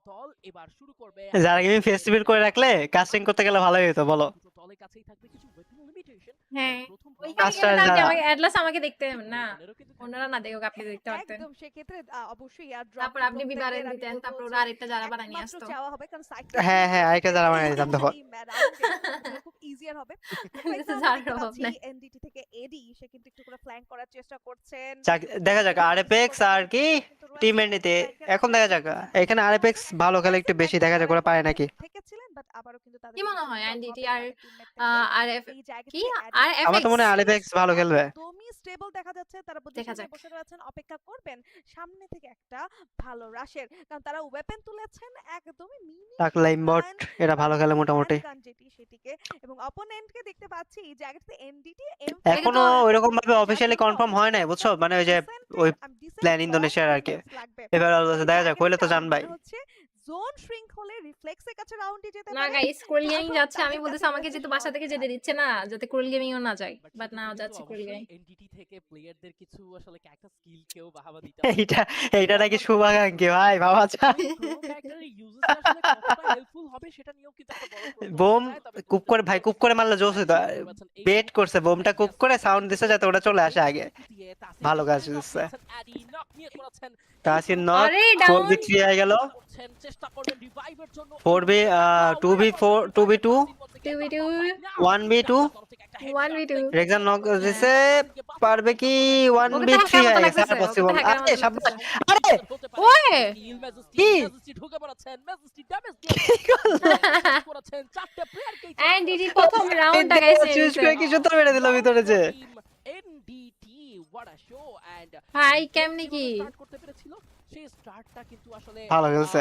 দল এবার শুরু করবে যারা গেমিং ফেস্টিভ্যাল করে রাখলে কাস্টিং করতে গেলে ভালোই হতো বলো। দুটো দলের কাছেই থাকবে কিছু ওয়েপন লিমিটেশন। হ্যাঁ প্রথম ওইখানে কাজটা গেলে তো আপনি যারা আমাকে অ্যাটলাস আমাকে দেখতে না কিন্তু ওনারা না দেখুক আপনি দেখতে পারতেন একদম সেক্ষেত্রে অবশ্যই আর ড্রপ তারপর আপনি বিবারেন দিতেন তারপর ওরা আরেকটা যারা বানায় নিয়ে আসতো চাওয়া হবে কারণ হ্যাঁ হ্যাঁ আরেকটা যারা বানাই দিতাম তখন। খুব ইজিয়ার হবে। যার অভাব নাই। এনডিটি থেকে এডি সে কিন্তু একটু করে ফ্ল্যাঙ্ক করার চেষ্টা করছেন। দেখা যাক আরএফএক্স আর কি টিম এন্ডিতে এখন দেখা যাক এখানে আরএফএক্স ভালো খেলে একটু বেশি দেখা যাক ওরা পারে নাকি। থেকেছিলেন বাট আবারো কিন্তু তাদের কি মনে হয় এনডিটি আর আরএফ এই জায়গা কি থেকে আর আমার তো মনে হয় আরএফএক্স ভালো খেলবে। একদমই স্টেবল দেখা যাচ্ছে তারা দেখা পজিশনে যাক। বসে রয়েছেন অপেক্ষা করবেন সামনে থেকে একটা ভালো রাশের কারণ তারা ওয়েপন তুলেছেন একদমই মিনি টাকলাইম বট এরা ভালো খেলে মোটামুটি। যেটি সেটিকে এবং অপোনেন্টকে দেখতে পাচ্ছি এই জায়গাতে এনডিটি এখনো ওইরকম ভাবে অফিশিয়ালি কনফার্ম হয় নাই বুঝছো মানে ওই যে ওই প্ল্যান ইন্দোনেশিয়ার আর কি এবার দেখা যাক হইলে তো জানবাই। হচ্ছে জোন শ্রিঙ্ক হলে রিফ্লেক্সের কাছে রাউন্ডে যেতে না পারে গাইস কোরিল গেমিং যাচ্ছে আমি বলতেছি আমাকে যেহেতু বাসা থেকে যেতে দিচ্ছে না যাতে কোরিল গেমিংও না যায় বাট না যাচ্ছে কোরিল গেমিং। এনটিটি থেকে প্লেয়ারদের কিছু আসলে একটা স্কিল কেও বাহাবা দিতে এইটা নাকি শুভাকাঙ্ক্ষী ভাই বাবা যায় ক্যারেক্টারের ইউজেস আসলে কতটা হেল্পফুল হবে সেটা নিয়েও কিন্তু একটা বড় প্রশ্ন বোম আছে, তবে কুপ করে ভাই কুপ করে মারলে জোস হতো। বেট করছে বোমটা কুপ করে সাউন্ড দিছে যাতে ওটা চলে আসে আগে। ভালো কাজ দিচ্ছে। তাসির নক আরে ডাউন 4v3 হয়ে গেল। চেষ্টা করবেন রিভাইভের জন্য 4v 2v4 2v2 2v2 1v2 1v2 রেক্সান knock দিছে পারবে কি ওকে তো 1v3 হ্যাকার মতো হয়ে গেছে লাগতেছে, পসিবল। ওকে তো হ্যাকার আরে মতো শাবাশ লাগতেছে। আরে ওয়ে কি? ঢুকে পড়েছেন মেজেস্টি ড্যামেজ দিয়ে করেছেন চারটি প্লেয়ারকে এনডিটি প্রথম রাউন্ডটা গাইছে চুজ করে কি সুন্দর মেরে দিল ভিতরে যে NDT what a show and ভাই কেমনে কি স্টার্ট করতে পেরেছিল সেই স্টার্টটা কিন্তু আসলে ভালো খেলছে।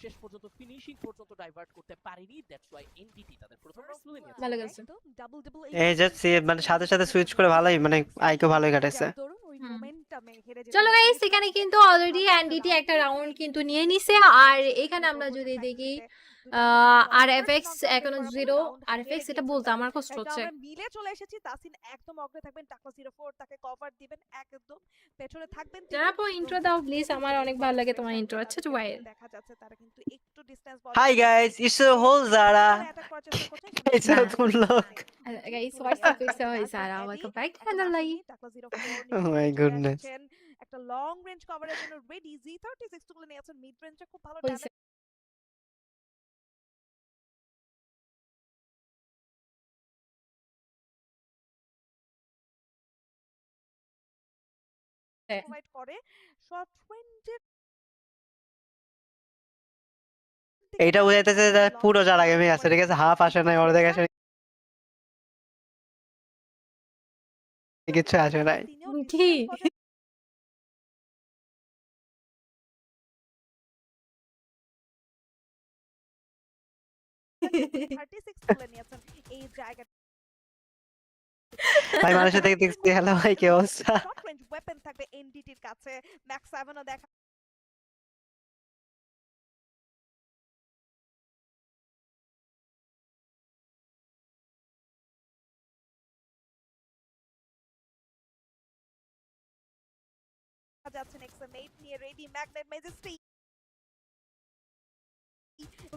শেষ পর্যন্ত ফিনিশিং পর্যন্ত ডাইভার্ট করতে পারেনি দ্যাটস ওয়াই এনডিটি তাদের প্রথম রাউন্ড তুলে নিয়েছে। ভালো গেছে। ডাবল ডাবল এই যে মানে সাথে সাথে সুইচ করে ভালোই মানে আইকো ভালোই কাটাইছে। চলো গাইস এখানে কিন্তু অলরেডি এনডিটি একটা রাউন্ড কিন্তু নিয়ে নিছে আর এখানে আমরা যদি দেখি আরএফএক্স এখনো 0 আরএফএক্স এটা বলতে আমার কষ্ট হচ্ছে মিলে চলে এসেছি তাসিন একদম অগ্রে থাকবেন টাকলা 04 তাকে কভার দিবেন একদম পেছনে থাকবেন যারা পো ইন্ট্রো দাও প্লিজ আমার অনেক ভালো লাগে তোমার ইন্ট্রো আচ্ছা টু ওয়াইল দেখা যাচ্ছে তারা কিন্তু একটু distance hi guys it's a whole Zara it's a good look guys what's up it's hi Sara welcome back to the live টাকলা 04 Oh my goodness. একটা লং রেঞ্জ কভারের জন্য রেডি Z36 গুলো নিয়েছেন মিড রেঞ্জে খুব ভালো হইছে প্রোভাইড করে শর্ট রেঞ্জের এইটা বুঝাইতেছে যে পুরো যারা গেমে আছে ঠিক আছে হাফ আসে নাই অর্ধেক আসে কিছু আসে নাই কি এই জায়গা ভাই মানুষের থেকে দেখছি হ্যালো ভাই কি অবস্থা শর্ট রেঞ্জ ওয়েপন থাকবে এনডিটির কাছে ম্যাক্স 7ও দেখা যাচ্ছে নেক্সট 8 নিয়ে রেডি ম্যাগনেট মেজেস্টি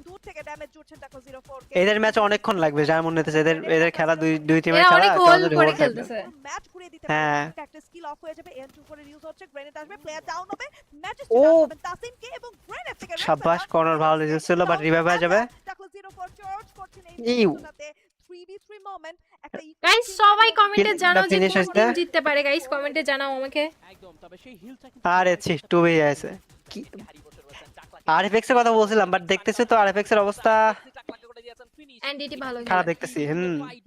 দূর থেকে ড্যামেজ জুড়ছেন টাকলা 04 কে এদের ম্যাচ অনেকক্ষণ লাগবে যার মনে হচ্ছে এদের খেলা দুই টিমের এরা খেলা অনেক কেউ গোল যদি করে hold থাকবে। খেলতেছে ম্যাচ ঘুরিয়ে দিতে হ্যাঁ। পারে একটা স্কিল অফ হয়ে যাবে এন2 করে ইউজ হচ্ছে গ্রেনেড আসবে প্লেয়ার ডাউন হবে ম্যাচ ও! তাসিমকে এবং গ্রেনেড থেকে সাব্বাস কর্নার ভালো ইউজ ছিল বাট রিভাইভ হয়ে যাবে টাকলা 04 চার্জ করছেন এই ইউ। মুহূর্তে 3v3 মোমেন্ট একটা গাইস সবাই কমেন্টে Kill- জানাও the যে finish কোন হচ্ছে? টিম জিততে পারে গাইস কমেন্টে জানাও আমাকে একদম তবে সেই হিলটা আরে ছি টুবে আছে কি আরএফএক্স এর কথা বলছিলাম বাট দেখতেছি তো আরএফএক্স এর অবস্থা এনডিটি ভালো খারাপ খেলে দেখতেছি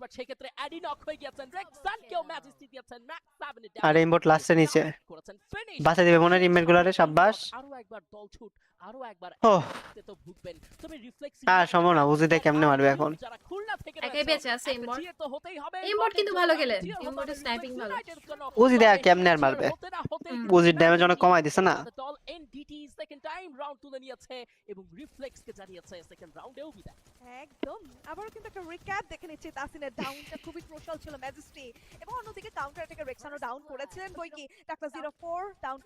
বাট সেই ক্ষেত্রে অ্যাডি নক হয়ে গিয়েছেন রেক্সান কেও ম্যাজেস্টি দিয়েছেন ম্যাক্স 7 আর এমবট লাস্টে নিচে করেছেন ফিনিশ বাঁচা দিবে মনে হয় টিমমেট গুলারে সাব্বাস আরো একবার দল ছুট আরো একবার ওহ। তো ভুগবেন তবে রিফ্লেক্স আর সম্ভব না বুঝি দেখ কেমনে মারবে এখন যারা খুলনা থেকে একাই বেঁচে আছে এমবট তো হতেই হবে এমবট কিন্তু ভালো খেলে এমবটের স্নাইপিং ভালো বুঝি দেখ কেমনে আর মারবে বুঝির ড্যামেজ অনেক কমাই দিছে না দল এনডিটি সেকেন্ড টাইম রাউন্ড তুলে নিয়েছে এবং রিফ্লেক্স কে জানিয়েছে সেকেন্ড রাউন্ডেও বিদায় একদম আবারও কিন্তু একটা রিক্যাপ দেখে নিচ্ছি তাসিনের ডাউনটা খুবই ক্রুশাল ছিল ম্যাজেস্টি এবং অন্যদিকে কাউন্টার অ্যাটাকে রেক্সানো ডাউন করেছিলেন বই কি ডাক্তার 04 ডাউন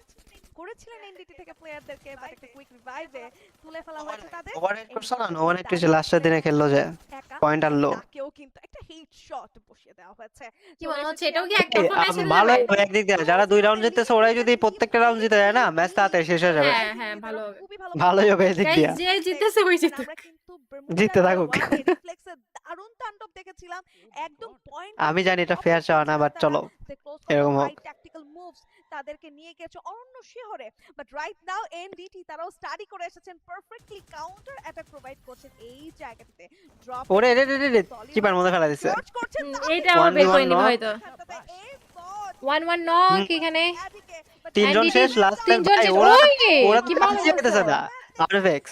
করেছিলেন এনডিটি থেকে প্লেয়ারদেরকে বাট একটা কুইক রিভাইভে তুলে ফেলা হয়েছে তাদের ওভারহেড করছ না ওভারহেড যে লাস্টের দিনে খেললো যে একা পয়েন্ট আনলো তাকেও কিন্তু একটা হিট শট বসিয়ে দেওয়া হয়েছে কি মনে হচ্ছে এটাও কি এক এ, তরফা ম্যাচ হয়ে ভালো যাবে? হবে একদিক দিয়ে যারা 2 রাউন্ড জিততেছে ওরাই যদি প্রত্যেকটা রাউন্ড জিতে যায় না ম্যাচ তাড়াতাড়ি শেষ হয়ে যাবে হ্যাঁ, হ্যাঁ, ভালো হবে। খুবই ভালোই হবে এদিক Guys, দিয়ে যে জিততেছে ওই জিতুক। আমরা কিন্তু জিততে থাকুক। রিফ্লেক্সের দারুণ তাণ্ডব দেখেছিলাম একদম পয়েন্ট আমি জানি এটা ফেয়ার চাওয়া না বাট চলো এরকম হোক। ট্যাকটিক্যাল মুভস তাদেরকে নিয়ে গেছে অনন্য শিহরে বাট রাইট নাও এনডিটি তারাও স্টাডি করে এসেছেন পারফেক্টলি কাউন্টার অ্যাটাক প্রোভাইড করছেন এই জায়গাটাতে ড্রপ ওরে রে রে রে কিপার মধ্যে ফেলা দিছে করছেন এইটা আমার বের 1v1 করে নিবে knock। হয়তো 1-1 নক এখানে তিনজন NDT শেষ লাস্ট টাইম তিনজন ভাই শেষ। ওরা ওই, ওরা কি কি ভালো বাঁচিয়ে দিতেছে না আরএফএক্স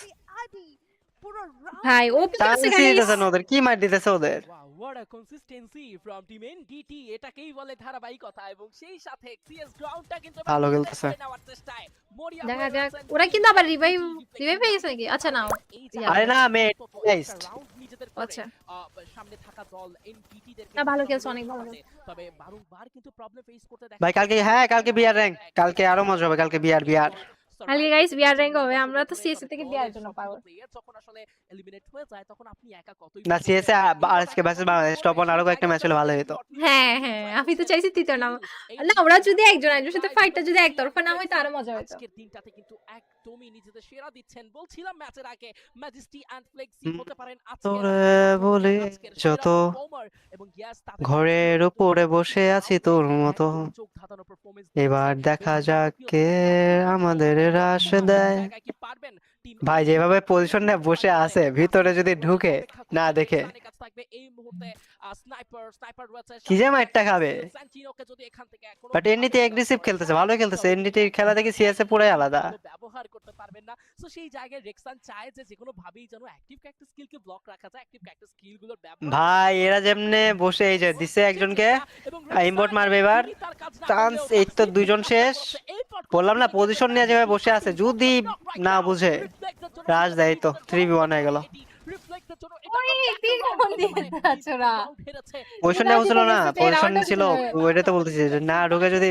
ভাই ও চান্স দিতেছে না ওদের কি মার দিতেছে ওদের Wow, what a consistency from team NDT এটাকেই বলে ধারাবাহিকতা এবং সেই সাথে CS গ্রাউন্ডটা কিন্তু এবার ভালো নিজেদের খেলতেছে। করে নেওয়ার চেষ্টায়। মরিয়া দেখা হয়ে যাক রয়েছেন ওরা কিন্তু আবার রিভাইভ হয়ে গেছে নাকি আচ্ছা না এই আরে না, জায়গায় আমি অন্তত Christ। একটা round নিজেদের করে, আচ্ছা। সামনে থাকা দল NDT দেরকে না, ভালো কিন্তু খেলছে, আমরা অনেক ভালো দেখতে পাচ্ছি। তবে বারংবার কিন্তু প্রবলেম ফেস করতে দেখা ভাই কালকে হ্যাঁ কালকে বিআর র্যাঙ্ক কালকে আরো মজা হবে কালকে বিআর কালকে guys VR rank হবে, আমরা তো CS থেকে VR জন্য পাগল। যখন আসলে এলিমিনেট হয়ে যায় তখন আপনি একা কতই না সিএস আজকে ভার্সেস বাংলাদেশ টপ 1 আরো কয়েকটা ম্যাচ হলে ভালো হতো হ্যাঁ হ্যাঁ আমি তো চাইছি তৃতীয় নাম না ওরা যদি একজন একজনের সাথে ফাইটটা যদি একতরফা না হয় তারও মজা হতো আজকের দিনটাতে কিন্তু একদমই নিজেদের সেরা দিচ্ছেন বলছিলাম ম্যাচের আগে ম্যাজেস্টি এন্ড ফ্লেক্সি হতে পারেন তোরে বলে যত ঘরের উপরে বসে আছি তোর মতো এবার দেখা যাক কে আমাদের রাশ দেয় ভাই যেভাবে পজিশন নিয়ে বসে আছে ভিতরে যদি ঢুকে না দেখে কি যে মাইরটা খাবে বাট এনডিটি এগ্রেসিভ খেলতেছে ভালোই খেলতেছে এনডিটির খেলা দেখি সিএস এ পুরাই আলাদা ব্যবহার করতে পারবেন না সো সেই জায়গায় রেক্সান চায় যে যেকোনো ভাবেই যেন অ্যাক্টিভ ক্যারেক্টার স্কিলকে ব্লক রাখা যায় অ্যাক্টিভ ক্যারেক্টার স্কিলগুলোর ব্যবহার ভাই এরা যেমনে বসে এই যে দিছে একজনকে ইম্পোর্ট মারবে এবার চান্স এই তো দুইজন শেষ বললাম না পজিশন নিয়ে যেভাবে বসে আছে যদি না বুঝে রাজ দেয় তো 3v1 হয়ে গেল পজিশন নেওয়া ছিল না পজিশন ছিল ওইটা তো বলতেছি যে না ঢুকে যদি